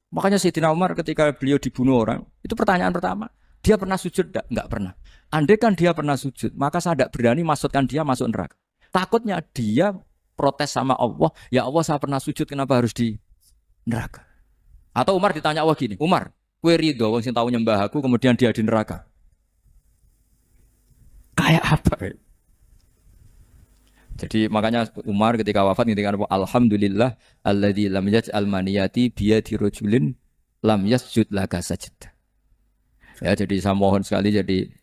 Makanya Sayyidina Umar ketika beliau dibunuh orang, itu pertanyaan pertama, dia pernah sujud enggak? Enggak pernah. Andai kan dia pernah sujud, maka saya tidak berani masukkan dia masuk neraka. Takutnya dia protes sama Allah, ya Allah saya pernah sujud, kenapa harus di neraka? Atau Umar ditanya Allah gini, Umar, kowe ridho wong sing tau nyembah aku kemudian dia di neraka. Kayak apa? Jadi makanya Umar ketika wafat ngintikan alhamdulillah alladzi lam yaj'al maniyati biyadi rajulin lam yasjud laka sajdah. Ya jadi saya mohon sekali jadi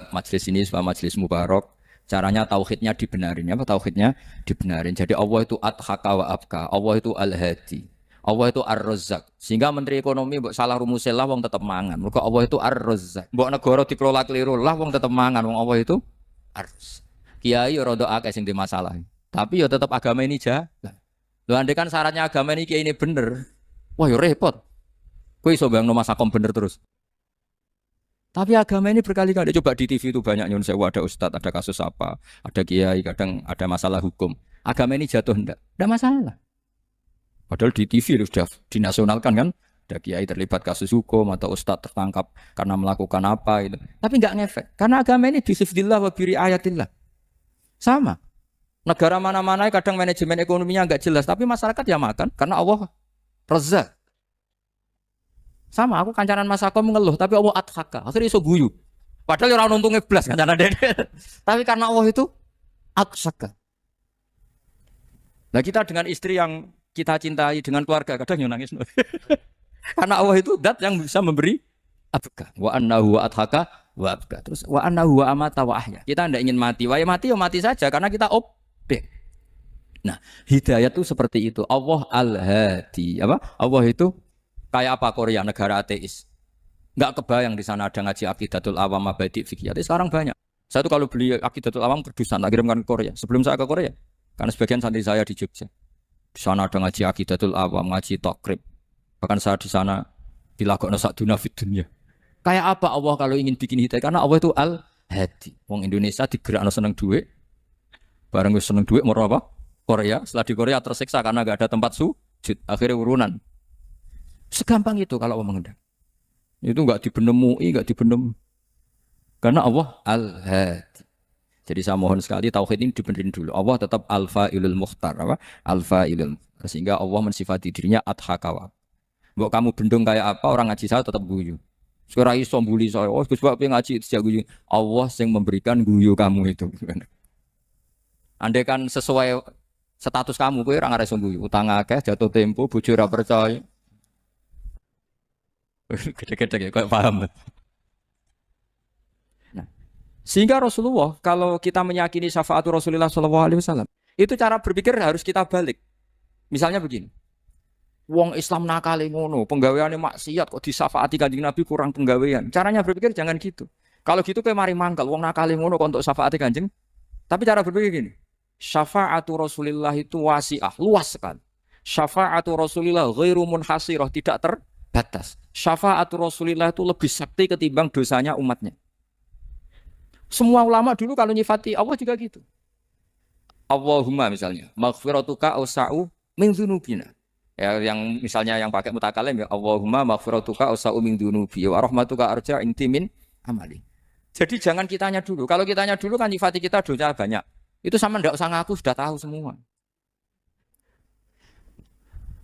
majelis ini sebuah majelis mubarak. Caranya tauhidnya dibenarin, apa tauhidnya dibenarin. Jadi Allah itu adhaka wa abka, Allah itu al-hadi, Allah itu ar-razzaq. Sehingga Menteri Ekonomi mbok salah rumusnya lah wong tetap mangan. Mergo Allah itu ar-razzaq. Mbok negara dikelola keliru lah wong tetap mangan, wong Allah itu ar-razzaq. Kiai ya rada akeh sing di masalah. Tapi ya tetap agama ini jalan. Lho andai kan syaratnya agama ini kiai ini bener. Wah ya repot. Kowe iso bayangno masakom bener terus. Tapi agama ini berkali-kali coba di TV itu banyak nyun sewu, ada ustadz, ada kasus apa, ada kiai, kadang ada masalah hukum. Agama ini jatuh ndak? Ndak masalah. Padahal di TV sudah dinasionalkan kan, ada kiai terlibat kasus hukum atau ustadz tertangkap karena melakukan apa itu. Tapi nggak ngefek, karena agama ini bisifdillah wa biri ayatillah. Sama. Negara mana-mana kadang manajemen ekonominya nggak jelas, tapi masyarakat ya makan karena Allah rezak. Sama, aku kancanan Mas Akom mengeluh, tapi Allah adhaka, akhirnya iso guyu. Padahal orang untungnya belas kancanan dede. Tapi karena Allah itu adhaka. Nah kita dengan istri yang kita cintai, dengan keluarga, kadang yang nangis. Karena Allah itu zat yang bisa memberi adhaka. Wa annahu wa adhaka wa abka. Terus wa annahu wa amata wa ahya. Kita tidak ingin mati, ya mati saja, karena kita objek. Nah, hidayah itu seperti itu. Allah al-hadi. Apa? Allah itu kayak apa Korea, negara ateis. Nggak kebayang di sana ada ngaji Aqidatul Awam Mabadi Fikih. Sekarang banyak. Saya tuh kalau beli Aqidatul Awam kerdusan, tak kirimkan ke Korea. Sebelum saya ke Korea, karena sebagian santri saya di Jogja. Di sana ada ngaji Aqidatul Awam, ngaji Takrib. Bahkan saya di sana dilakokno sakduna fid dunya. Kayak apa Allah kalau ingin bikin hidayah? Karena Allah itu al-hadi. Wong Indonesia digerakno seneng duit. Bareng wis seneng duit mau apa? Korea. Setelah di Korea tersiksa karena nggak ada tempat sujud. Akhirnya urunan. Segampang itu kalau Allah mengendaki. Itu enggak dibenem MUI, enggak dibenem. Karena Allah al-hadi. Jadi saya mohon sekali tauhid ini dibenerin dulu. Allah tetap al-fa'ilul mukhtar, apa? Al-fa'ilul. Sehingga Allah mensifati dirinya adhaka. Mbok kamu bendung kayak apa, orang ngaji saya tetap guyu. Sekarang iso mbuli saya, oh Gus Bak ngaji itu guyu. Allah yang memberikan guyu kamu itu. Andai kan sesuai status kamu, kowe ora ngarep guyu. Utang akeh, jatuh tempo, bojo ora percaya. Gede-gede ya, kok paham. Nah, sehingga Rasulullah kalau kita meyakini syafaat Rasulullah SAW, itu cara berpikir harus kita balik. Misalnya begini, wong Islam nakali ngono, penggaweane maksiat kok disyafaati Kanjeng Nabi kurang penggawean. Caranya berpikir jangan gitu. Kalau gitu kayak mari mangkal, wong nakali ngono kok untuk syafaati Kanjeng. Tapi cara berpikir gini, syafaatu Rasulullah itu wasi'ah, luas sekali. Syafaatu Rasulullah ghairu munhasirah, tidak terbatas. Syafaatu Rasulullah itu lebih sakti ketimbang dosanya umatnya. Semua ulama dulu kalau nyifati Allah juga gitu. Allahumma misalnya, maghfiratuka awsa'u min dzunubina. Ya, yang misalnya yang pakai mutakalim ya Allahumma maghfiratuka awsa'u min dzunubi wa rahmatuka arja intimin amali. Jadi jangan kitanya dulu. Kalau kitanya dulu kan nyifati kita dosa banyak. Itu sama ndak usah ngaku sudah tahu semua.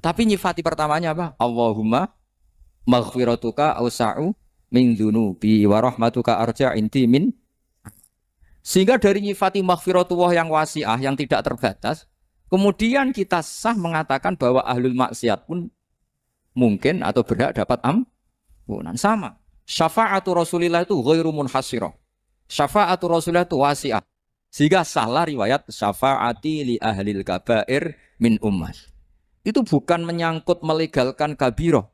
Tapi nyifati pertamanya apa? Allahumma maghfiratuka awsa'u min dzunubi wa rahmatuka arja intimin. Sehingga dari nyifati maghfiratullah yang wasi'ah, yang tidak terbatas, kemudian kita sah mengatakan bahwa ahlul maksiat pun mungkin atau berhak dapat ampunan. Sama. Syafa'atu Rasulillah itu ghairu munhasirah. Syafa'atu Rasulillah itu wasi'ah. Sehingga sahlah riwayat syafa'ati li ahlil kabair min ummah. Itu bukan menyangkut melegalkan kabirah.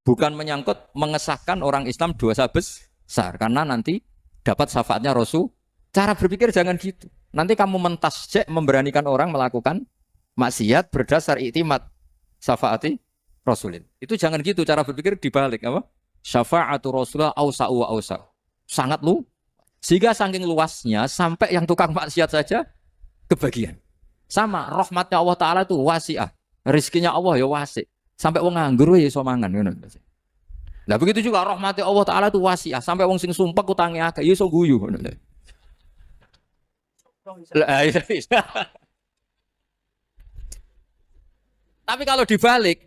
Bukan menyangkut mengesahkan orang Islam dosa besar. Karena nanti dapat syafaatnya Rasul. Cara berpikir jangan gitu. Nanti kamu mentasjek memberanikan orang melakukan maksiat berdasar iktimat syafaati Rasulin. Itu jangan gitu cara berpikir dibalik apa? Syafa'atu Rasulullah awsa'u wa awsa'u. Sangat lu. Sehingga saking luasnya sampai yang tukang maksiat saja kebagian. Sama rahmatnya Allah Ta'ala itu wasi'ah. Rizkinya Allah ya wasi'. Sampai wong nganggur ya iso mangan ngono. Lah begitu juga rahmati Allah taala itu wasiah, sampai wong sing sumpek utange akeh ya iso guyu ngono lho. Lah iya. Tapi kalau dibalik,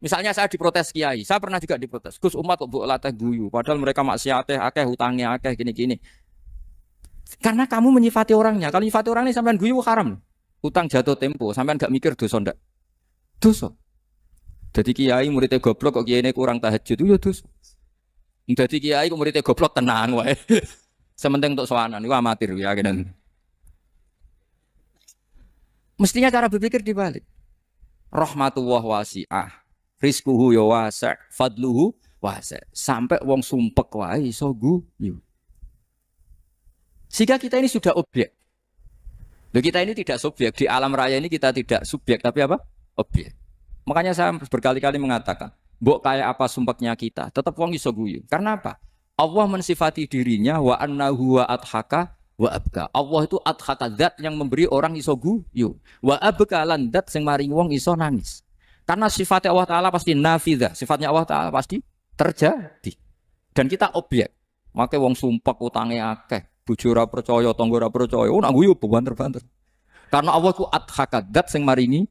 misalnya saya diprotes kiai, saya pernah juga diprotes. Gus umat kok mbok latih guyu, padahal mereka maksiate akeh, hutangnya akeh gini-gini. Karena kamu menyifati orangnya. Kalau menyifati orang ini sampean guyu haram. Utang jatuh tempo, sampean gak mikir dosa ndak? Dosa. Jadi kiai muridnya goblok kok kiai ini kurang tahajud itu ya dosa. Jadi kiai kok muridnya goblok tenang wae. Sementing untuk sowanan itu amatir ya kan. Mestinya cara berpikir dibalik. Rahmatullah wasi'ah, rizquhu ya wasi', fadluhu wasi'. Sampai wong sumpek wae iso guyu. Sehingga kita ini sudah objek. Loh, kita ini tidak subjek. Di alam raya ini kita tidak subjek, tapi apa? Objek. Makanya saya berkali-kali mengatakan, mbok kayak apa sumpeknya kita, tetap wong iso guyu. Karena apa? Allah mensifati dirinya wa annahu wa adhaka wa abka. Allah itu adhaka, zat yang memberi orang iso guyu. Wa abka lan zat sing maring wong iso nangis. Karena sifatnya Allah Ta'ala pasti nafidah. Sifatnya Allah Ta'ala pasti terjadi. Dan kita objek. Makanya wong sumpek utange akeh. Bojo ora percaya, tangga ora percaya, nak guyu banter-banter. Karena Allah ku adhaka, zat sing maringi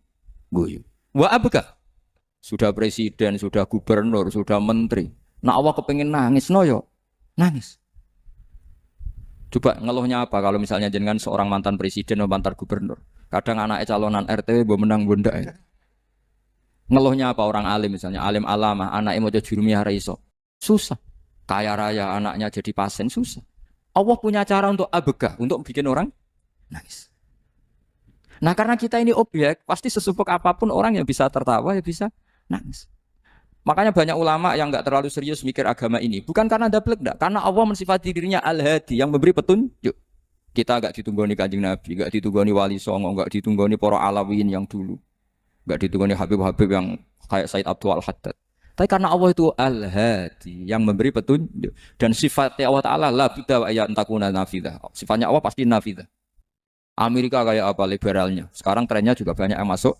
guyu. Wa abka. Sudah presiden, sudah gubernur, sudah menteri. Nak Allah kepengin nangis no yo, nangis. Coba ngeluhnya apa kalau misalnya jenengan seorang mantan presiden atau mantan gubernur. Kadang anaknya calonan RT mbok menang bondak. Ngeluhnya apa orang alim misalnya, alim alama, anaknya mau jadi jurumiyah ra iso. Susah. Kaya raya anaknya jadi pasien susah. Allah punya cara untuk abegah, untuk bikin orang nangis. Nah karena kita ini objek, pasti sesumpek apapun orang yang bisa tertawa, ya bisa nangis. Makanya banyak ulama yang nggak terlalu serius mikir agama ini. Bukan karena daplek, enggak. Karena Allah mensifati dirinya Al-Hadi, yang memberi petunjuk. Kita nggak ditunggoni Kanjeng Nabi, nggak ditunggoni Wali Songo, nggak ditunggoni para Alawin yang dulu. Nggak ditunggoni Habib-Habib yang kayak Said Abdul Al-Haddad. Tapi karena Allah itu Al-Hadi yang memberi petunjuk dan sifatnya Allah Ta'ala la budda wa ayat takuna nafidah. Sifatnya Allah pasti nafidah. Amerika kayak apa liberalnya. Sekarang trennya juga banyak yang masuk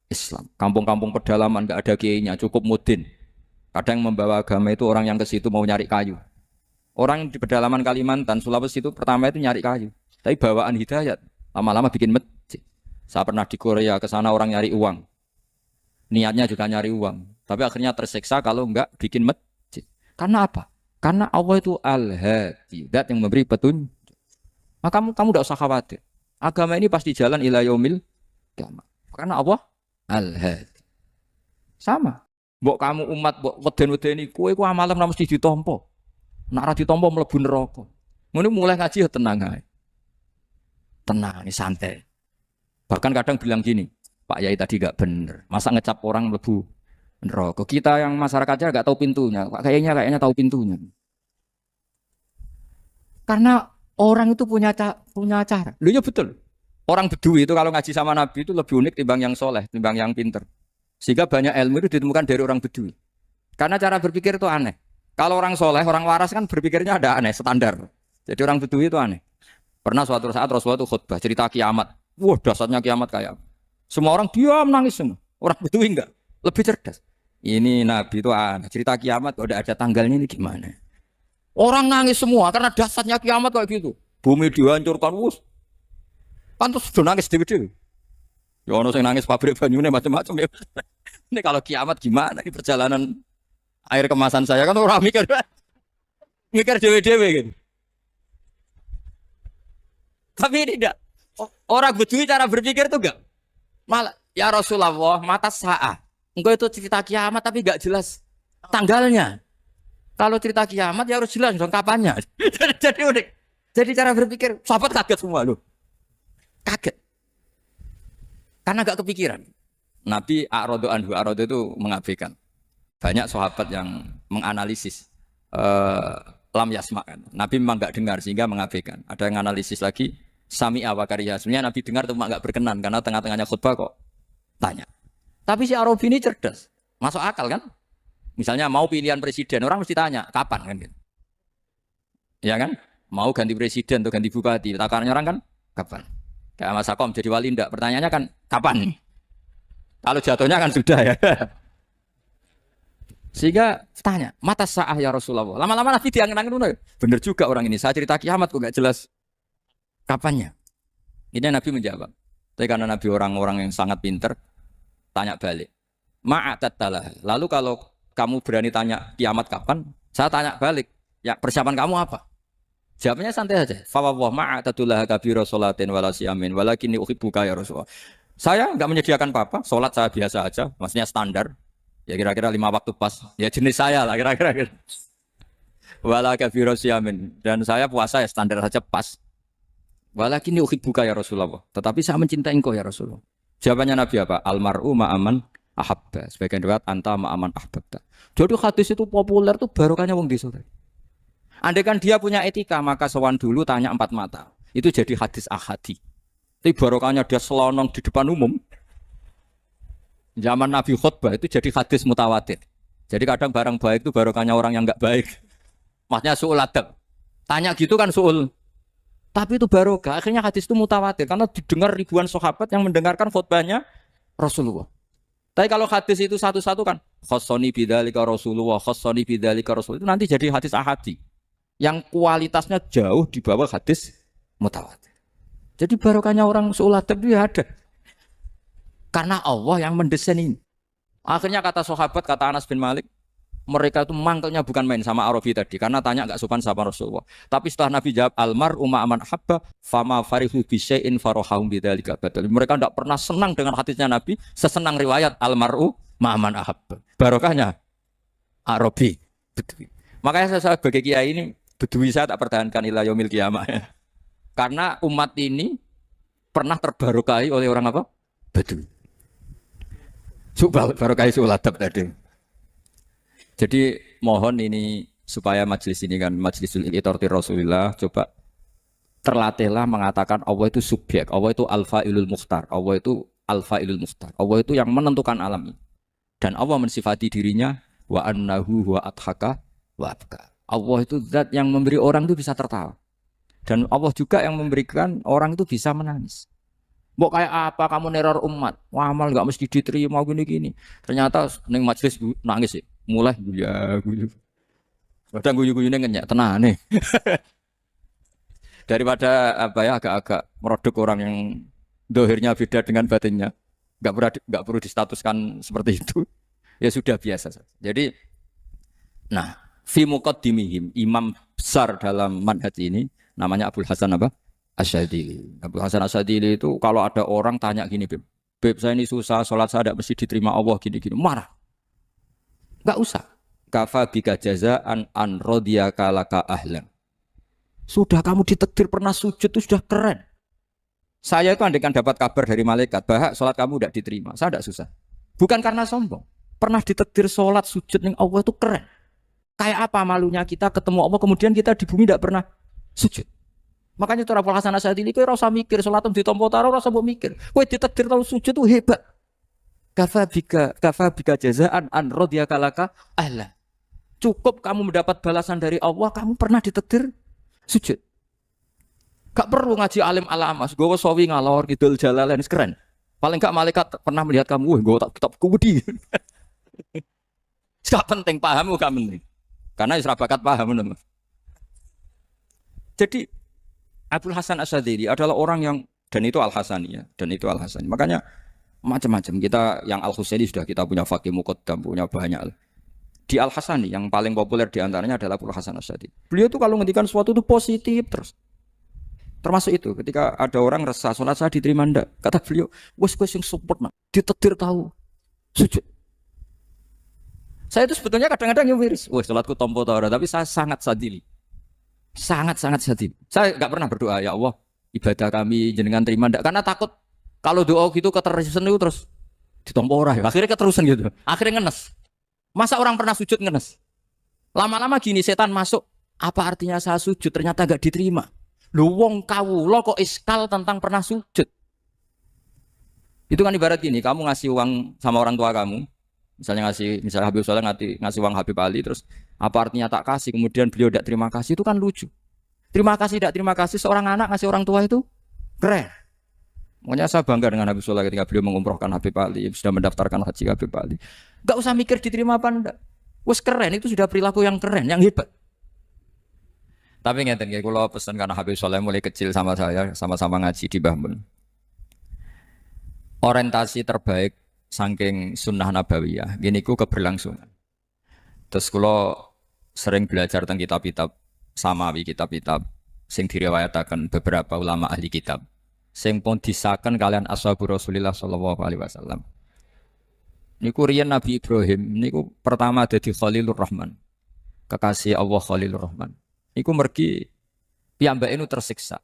Islam. Kampung-kampung pedalaman enggak ada kiainya, cukup mudin. Kadang membawa agama itu orang yang ke situ mau nyari kayu. Orang di pedalaman Kalimantan, Sulawesi itu pertama itu nyari kayu. Tapi bawaan hidayat, lama-lama bikin masjid. Saya pernah di Korea, ke sana orang nyari uang. Niatnya juga nyari uang. Tapi akhirnya tersiksa kalau enggak bikin masjid. Karena apa? Karena Allah itu Al-Hadi, zat yang memberi petunjuk. Maka kamu tidak usah khawatir. Agama ini pasti jalan ila yaumil qiyamah. Karena Allah Al-Hadi. Sama. Mbok kamu umat mbok weden-wedeni kowe ku amalan ora mesti ditampa. Nek ora ditampa mlebu neraka. Ngono mulai ngaji ya tenang ae. Tenang, santai. Bahkan kadang bilang gini, Pak Yai tadi gak bener. Masa ngecap orang mlebu neraka. Kita yang masyarakatnya gak tahu pintunya. Kayaknya tahu pintunya. Karena orang itu punya cara. Loh ya betul. Orang Bedui itu kalau ngaji sama Nabi itu lebih unik timbang yang soleh, timbang yang pinter. Sehingga banyak ilmu itu ditemukan dari orang Bedui. Karena cara berpikir itu aneh. Kalau orang soleh, orang waras kan berpikirnya ada aneh, standar. Jadi orang Bedui itu aneh. Pernah suatu saat Rasulullah itu khutbah cerita kiamat. Wah, dasarnya kiamat kayak apa? Semua orang diam nangis semua. Orang Bedui enggak, lebih cerdas. Ini Nabi itu aneh. Cerita kiamat udah ada tanggalnya ini gimana? Orang nangis semua karena dasarnya kiamat kayak gitu. Bumi dihancurkan, wus. Pantas sudah nangis dewe-dewe. Ya ono sing nangis pabrik banyune macam-macam ya. Ini kalau kiamat gimana ini perjalanan air kemasan saya kan orang mikir dewe-dewe gitu. Tapi ini tidak. Orang Bedui cara berpikir itu enggak. Malah ya Rasulullah mata sa'a. Engkau itu cerita kiamat tapi enggak jelas tanggalnya. Kalau cerita kiamat ya harus jelas dong kapannya. Jadi unik. Jadi cara berpikir sahabat kaget semua loh. Kaget. Karena enggak kepikiran. Nabi A'radu anhu, A'radu itu mengabaikan. Banyak sahabat yang menganalisis lam yasma kan. Nabi memang enggak dengar sehingga mengabaikan. Ada yang analisis lagi sami'a wa kariha. Sebenarnya Nabi dengar itu enggak berkenan karena tengah-tengahnya khutbah kok tanya. Tapi si Arabi ini cerdas. Masuk akal kan? Misalnya mau pilihan presiden, orang mesti tanya, kapan kan gitu. Ya kan? Mau ganti presiden atau ganti bupati, takarannya orang kan kapan? Kayak Mas Akom jadi wali enggak? Pertanyaannya kan kapan? Kalau jatuhnya kan sudah ya. Sehingga tanya, mata sa'ah ya Rasulullah. Lama-lama Nabi diangen-angen, bener juga orang ini. Saya cerita kiamat kok gak jelas kapannya. Ini Nabi menjawab. Tapi karena Nabi orang-orang yang sangat pinter, tanya balik. Ma'atattalah. Lalu kalau kamu berani tanya kiamat kapan, saya tanya balik. Ya persiapan kamu apa? Jawabnya santai saja. Fawwah ma'atatullah kabira sholatin wala siyamin walakinni uhibbuka ya Rasulullah. Saya enggak menyediakan apa-apa, salat saya biasa aja, maksudnya standar. Ya kira-kira 5 waktu pas. Ya jenis saya lah kira-kira. Wala kabira siyamin, dan saya puasa ya standar saja pas. Walakinni uhibbuka ya Rasulullah. Tetapi saya mencintai engkau ya Rasulullah. Jawabannya Nabi apa? Almar'u ma'aman ahabba. Sebagian riwayat anta ma'aman ahbabta. Jadi hadis itu populer tuh barokahnya wong desa. Andai kan dia punya etika, maka sowan dulu tanya 4 mata. Itu jadi hadis ahadi. Tapi barokahnya dia selonong di depan umum. Zaman Nabi khutbah itu jadi hadis mutawatir. Jadi kadang barang baik itu barokahnya orang yang enggak baik. Maksudnya su'ul adab. Tanya gitu kan su'ul. Tapi itu barokah. Akhirnya hadis itu mutawatir. Karena didengar ribuan sahabat yang mendengarkan khutbahnya Rasulullah. Tapi kalau hadis itu satu-satu kan. Khossoni bidzalika Rasulullah, khossoni bidzalika Rasulullah. Itu nanti jadi hadis ahadi. Yang kualitasnya jauh di bawah hadis mutawatir. Jadi barokahnya orang su'ul adab itu ada. Karena Allah yang mendesain ini. Akhirnya kata sahabat, kata Anas bin Malik, mereka itu mangkelnya bukan main sama Arabi tadi. Karena tanya gak sopan sama Rasulullah. Tapi setelah Nabi jawab, almar'u ma'aman habba, fama farihu bisyai'in farohahum bidzalika badal. Mereka tidak pernah senang dengan hadisnya Nabi, sesenang riwayat almar'u ma'aman habba. Barokahnya Arabi. Bedui. Makanya saya sebagai kiai ini, Bedui saya tak pertahankan ila yaumil qiyamah. Karena umat ini pernah terbarokahi oleh orang apa? Bedui. Barokahi su'ul adab tadi. Jadi mohon ini supaya majelis ini kan majlisul itorti Rasulullah, coba terlatihlah mengatakan Allah itu subjek, Allah itu al-fa'ilul mukhtar, Allah itu al-fa'ilul mukhtar, Allah itu yang menentukan alam ini. Dan Allah mensifati dirinya wa annahu wa adhaka wa abka. Allah itu zat yang memberi orang itu bisa tertawa. Dan Allah juga yang memberikan orang itu bisa menangis. Mbok kayak apa kamu neror umat? Wah, amal enggak mesti diterima gini-gini. Ternyata ning majelis nangis sih. Mulai guyu. Kadang guyu-guyune ngenyak tenane. Daripada apa ya agak-agak merodok orang yang dohirnya beda dengan batinnya. Enggak perlu distatuskan seperti itu. Ya sudah biasa saja. Jadi nah, fi muqaddimihim, imam besar dalam manhaj ini namanya Abul Hasan apa? Asyadili. Abul Hasan Asyadili itu kalau ada orang tanya gini, Beb saya ini susah, sholat saya tidak mesti diterima Allah gini-gini, marah. Enggak usah. Kafa bika jazaan an radiyaka laka ahlan. Sudah kamu ditakdir pernah sujud itu sudah keren. Saya itu andaikan dapat kabar dari malaikat bahwa sholat kamu tidak diterima, saya tidak susah. Bukan karena sombong. Pernah ditakdir sholat sujud yang Allah itu keren. Kayak apa malunya kita ketemu Allah kemudian kita di bumi tidak pernah sujud. Makanya itu Abul Hasan Asyadili kowe ora usah mikir salat ditampa taro ora usah mbok mikir. Kowe ditakdir tau sujud itu hebat. Kafa bika jazaan an radiyaka laka ahla. Cukup kamu mendapat balasan dari Allah, kamu pernah ditakdir sujud. Gak perlu ngaji alim alamas, gowo sawi ngalor kidul jalalain keren. Paling gak malaikat pernah melihat kamu, gowo tak kitab kubudi. Gak penting pahammu gak penting. Karena isra bakat paham teman. Jadi Abul Hasan Asyadili adalah orang yang dan itu Al-Hasani ya, dan itu Al-Hasani. Makanya macam-macam kita yang Al-Husaini sudah kita punya Faqih Muqaddam, punya banyak. Di Al-Hasani yang paling populer diantaranya adalah Abul Hasan Asyadili. Beliau tuh kalau ngendikan sesuatu itu positif terus. Termasuk itu ketika ada orang resah sholat saya diterima ndak, kata beliau, wes yang support nak, ditetir tahu sujud. Saya itu sebetulnya kadang-kadang yang miris, wes sholatku tompo tahu, tapi saya sangat sadili. Sangat-sangat sadili. Saya enggak pernah berdoa ya Allah ibadah kami jenengan terima ndak, karena takut kalau doa gitu keterusan itu terus ditompo ora ya. Akhirnya keterusan gitu. Akhirnya ngenes. Masa orang pernah sujud ngenes? Lama-lama gini setan masuk, apa artinya saya sujud ternyata enggak diterima. Lu wong kawula kok iskal tentang pernah sujud. Itu kan ibarat gini, kamu ngasih uang sama orang tua kamu, misalnya Habib Soleh ngasih uang Habib Ali, terus apa artinya tak kasih, kemudian beliau tidak terima kasih, itu kan lucu. Terima kasih tidak terima kasih, seorang anak ngasih orang tua itu keren. Makanya saya bangga dengan Habib Soleh ketika beliau mengumrohkan Habib Ali, sudah mendaftarkan haji Habib Ali. Gak usah mikir diterima apa enggak. Wes keren, itu sudah perilaku yang keren, yang hebat. Tapi ngeten nggih kula pesen karena Habib Soleh mulai kecil sama saya, sama-sama ngaji di Mbah Mun. Orientasi terbaik saking sunnah nabawiyah, gini ku keberlangsungan. Terus kula sering belajar tentang kitab-kitab samawi, kitab-kitab sing diriwayataken beberapa ulama ahli kitab. Sing pun disaken kalian ashabur Rasulillah sallallahu alaihi wasallam. Niku riyen Nabi Ibrahim niku pertama dadi Khalilur Rahman. Kekasih Allah Khalilur Rahman. Niku mergi piyambake nu tersiksa.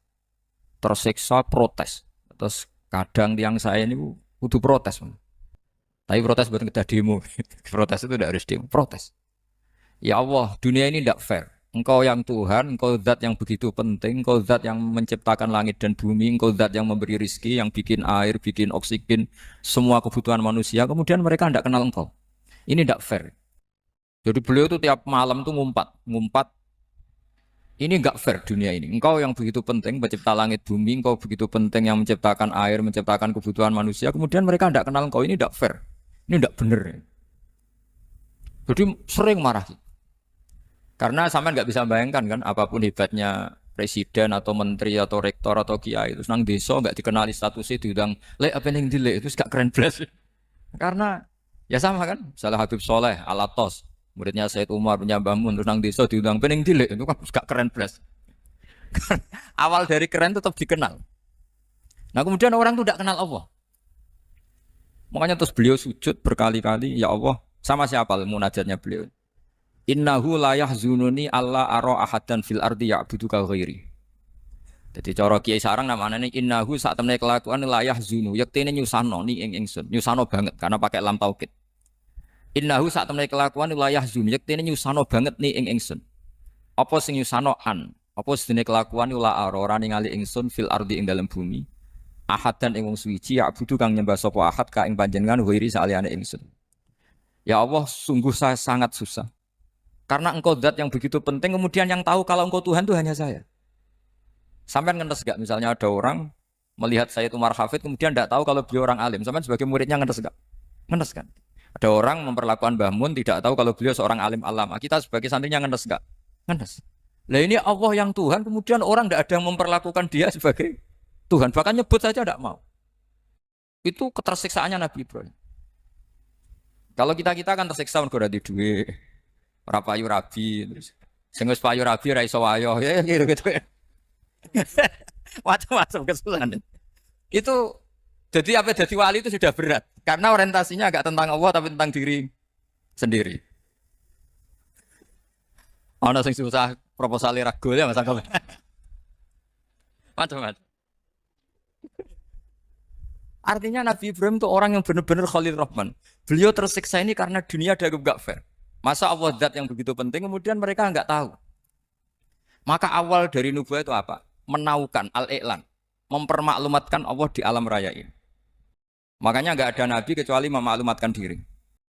Tersiksa protes. Terus kadang tiang saya niku kudu protes. Tapi protes buat kita demo. Protes itu tidak harus demo, protes. Ya Allah, dunia ini tidak fair. Engkau yang Tuhan, engkau zat yang begitu penting, engkau zat yang menciptakan langit dan bumi, engkau zat yang memberi rizki, yang bikin air, bikin oksigen, semua kebutuhan manusia, kemudian mereka tidak kenal engkau. Ini tidak fair. Jadi beliau itu tiap malam tuh ngumpat. Ini enggak fair dunia ini. Engkau yang begitu penting mencipta langit bumi, engkau begitu penting yang menciptakan air, menciptakan kebutuhan manusia, kemudian mereka tidak kenal engkau, ini tidak fair. Ini tidak benar. Jadi sering marah. Karena sampean nggak bisa bayangkan kan apapun hebatnya presiden atau menteri atau rektor atau kiai itu nang desa nggak dikenali statusnya diundang lek apa yang dilek itu gak keren belas. Karena ya sama kan, misalnya Habib Soleh Alatos, muridnya Said Umar punya bangun terus nang desa diundang pening dilek itu kan gak keren belas. Awal dari keren tetap dikenal. Nah kemudian orang itu tidak kenal Allah. Makanya terus beliau sujud berkali-kali, ya Allah, sama siapa munajatnya beliau? Innahu la yahzununi alla ara ahadan fil ardi ya'buduka ghairi. Jadi cara kiai sarang namanya innahu sak temene kelakuan la yahzunu, yektene nyusano ni ing ingsun, nyusano banget karena pakai lam taukid. Innahu sak temene kelakuan la yahzunu, yektene nyusano banget ni ing ingsun. Apa sing nyusano an? Apa sedene kelakuan la ara ora ningali ingsun fil ardi ing dalam bumi. Ahadan ing wong suci ya'budu kang nyembah sapa ahad ka ing panjenengan ghairi saliyane ingsun. Ya Allah, sungguh saya sangat susah. Karena engkau zat yang begitu penting, kemudian yang tahu kalau engkau Tuhan itu hanya saya. Sampai ngenes gak? Misalnya ada orang melihat Sayyid Umar Hafid, kemudian tidak tahu kalau beliau orang alim. Sampai sebagai muridnya ngenes gak? Ngenes kan? Ada orang memperlakukan Mbah Mun, tidak tahu kalau beliau seorang alim alama. Kita sebagai santrinya ngenes gak? Ngenes. Lah ini Allah yang Tuhan, kemudian orang tidak ada yang memperlakukan dia sebagai Tuhan. Bahkan nyebut saja tidak mau. Itu ketersiksaannya Nabi Ibrahim. Kalau kita kan tersiksa mergo di duit. Ora payu rabi terus sing wis payu rabi ra iso wayo ya gitu. Macam-macam kesulitan. Itu jadi apa jadi wali itu sudah berat karena orientasinya agak tentang Allah tapi tentang diri sendiri. Ana sing susah proposal ragu ya Mas Angga. Macam-macam. Artinya Nabi Ibrahim itu orang yang benar-benar Khalil Rahman. Beliau tersiksa ini karena dunia dianggap gak fair. Masa Allah zat yang begitu penting kemudian mereka enggak tahu. Maka awal dari nubuah itu apa? Menaukan al-i'lan, mempermaklumatkan Allah di alam raya ini. Makanya enggak ada nabi kecuali memaklumatkan diri.